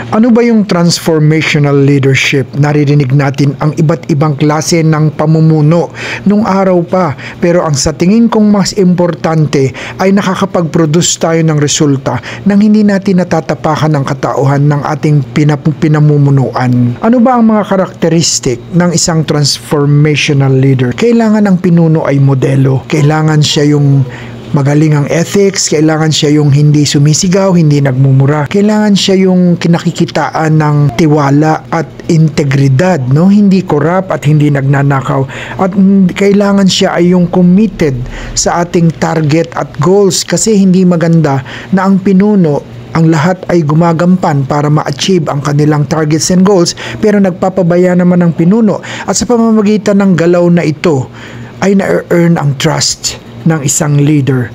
Ano ba yung transformational leadership? Naririnig natin ang iba't ibang klase ng pamumuno nung araw pa. Pero ang sa tingin kong mas importante ay nakakapag-produce tayo ng resulta nang hindi natin natatapakan ang katauhan ng ating pinamumunuan. Ano ba ang mga karakteristik ng isang transformational leader? Kailangan ang pinuno ay modelo. Kailangan siya yung magaling ang ethics, kailangan siya yung hindi sumisigaw, hindi nagmumura. Kailangan siya yung kinakikitaan ng tiwala at integridad, no? Hindi korap at hindi nagnanakaw. At kailangan siya ay yung committed sa ating target at goals kasi hindi maganda na ang pinuno ang lahat ay gumagampan para ma-achieve ang kanilang targets and goals pero nagpapabaya naman ang pinuno at sa pamamagitan ng galaw na ito ay na-earn ang trust ng isang leader.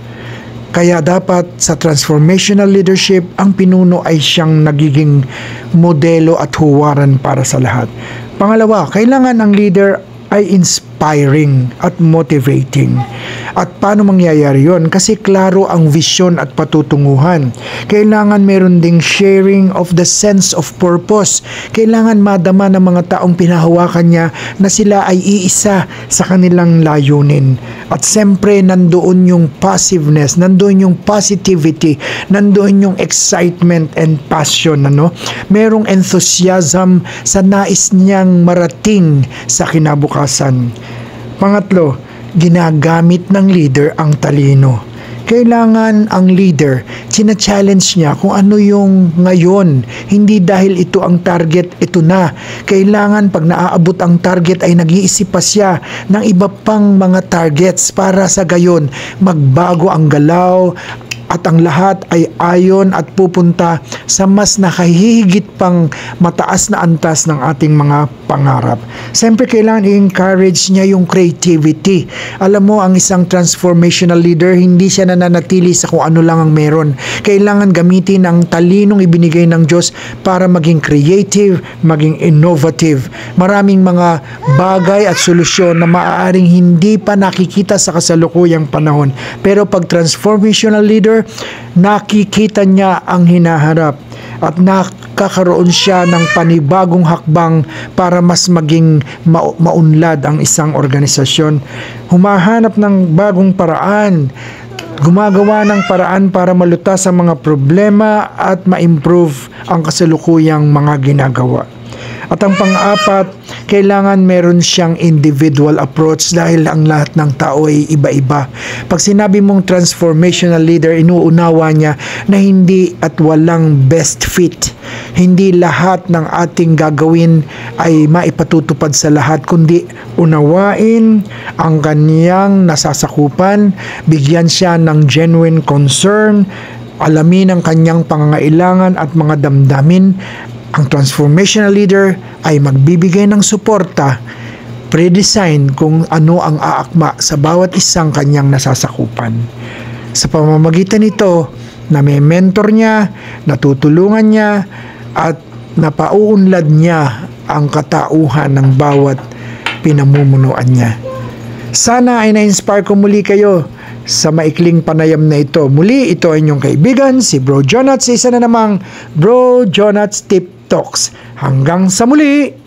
Kaya dapat sa transformational leadership, ang pinuno ay siyang nagiging modelo at huwaran para sa lahat. Pangalawa, kailangan ang leader ay inspiring at motivating. At paano mangyayari yon? Kasi klaro ang vision at patutunguhan. Kailangan meron ding sharing of the sense of purpose. Kailangan madama ng mga taong pinahawakan niya na sila ay iisa sa kanilang layunin. At siyempre, nandoon yung passiveness, nandoon yung positivity, nandoon yung excitement and passion. Merong enthusiasm sa nais niyang marating sa kinabukasan. Pangatlo, ginagamit ng leader ang talino. Kailangan ang leader, sina-challenge niya kung ano yung ngayon. Hindi dahil ito ang target, ito na. Kailangan pag naaabot ang target ay nag-iisip pa siya ng iba pang mga targets para sa gayon magbago ang galaw at ang lahat ay ayon at pupunta sa mas nakahihigit pang mataas na antas ng ating mga pangarap. Siyempre, kailangan i-encourage niya yung creativity. Alam mo, ang isang transformational leader, hindi siya nananatili sa kung ano lang ang meron. Kailangan gamitin ang talinong ibinigay ng Diyos para maging creative, maging innovative. Maraming mga bagay at solusyon na maaaring hindi pa nakikita sa kasalukuyang panahon. Pero pag transformational leader, nakikita niya ang hinaharap at nakakaroon siya ng panibagong hakbang para mas maging maunlad ang isang organisasyon. Humahanap ng bagong paraan, gumagawa ng paraan para malutas ang mga problema at ma-improve ang kasalukuyang mga ginagawa. At ang pang-apat, kailangan meron siyang individual approach dahil ang lahat ng tao ay iba-iba. Pag sinabi mong transformational leader, inuunawa niya na hindi at walang best fit. Hindi lahat ng ating gagawin ay maipatutupad sa lahat, kundi unawain ang kanyang nasasakupan, bigyan siya ng genuine concern, alamin ang kanyang pangangailangan at mga damdamin. Ang transformational leader ay magbibigay ng suporta, pre-design kung ano ang aakma sa bawat isang kanyang nasasakupan. Sa pamamagitan nito, na may mentor niya, natutulungan niya, at napauunlad niya ang katauhan ng bawat pinamumunuan niya. Sana ay na-inspire ko muli kayo sa maikling panayam na ito. Muli, ito ay inyong kaibigan, si Bro Jonats, isa na namang Bro Jonats Tip Talks. Hanggang sa muli!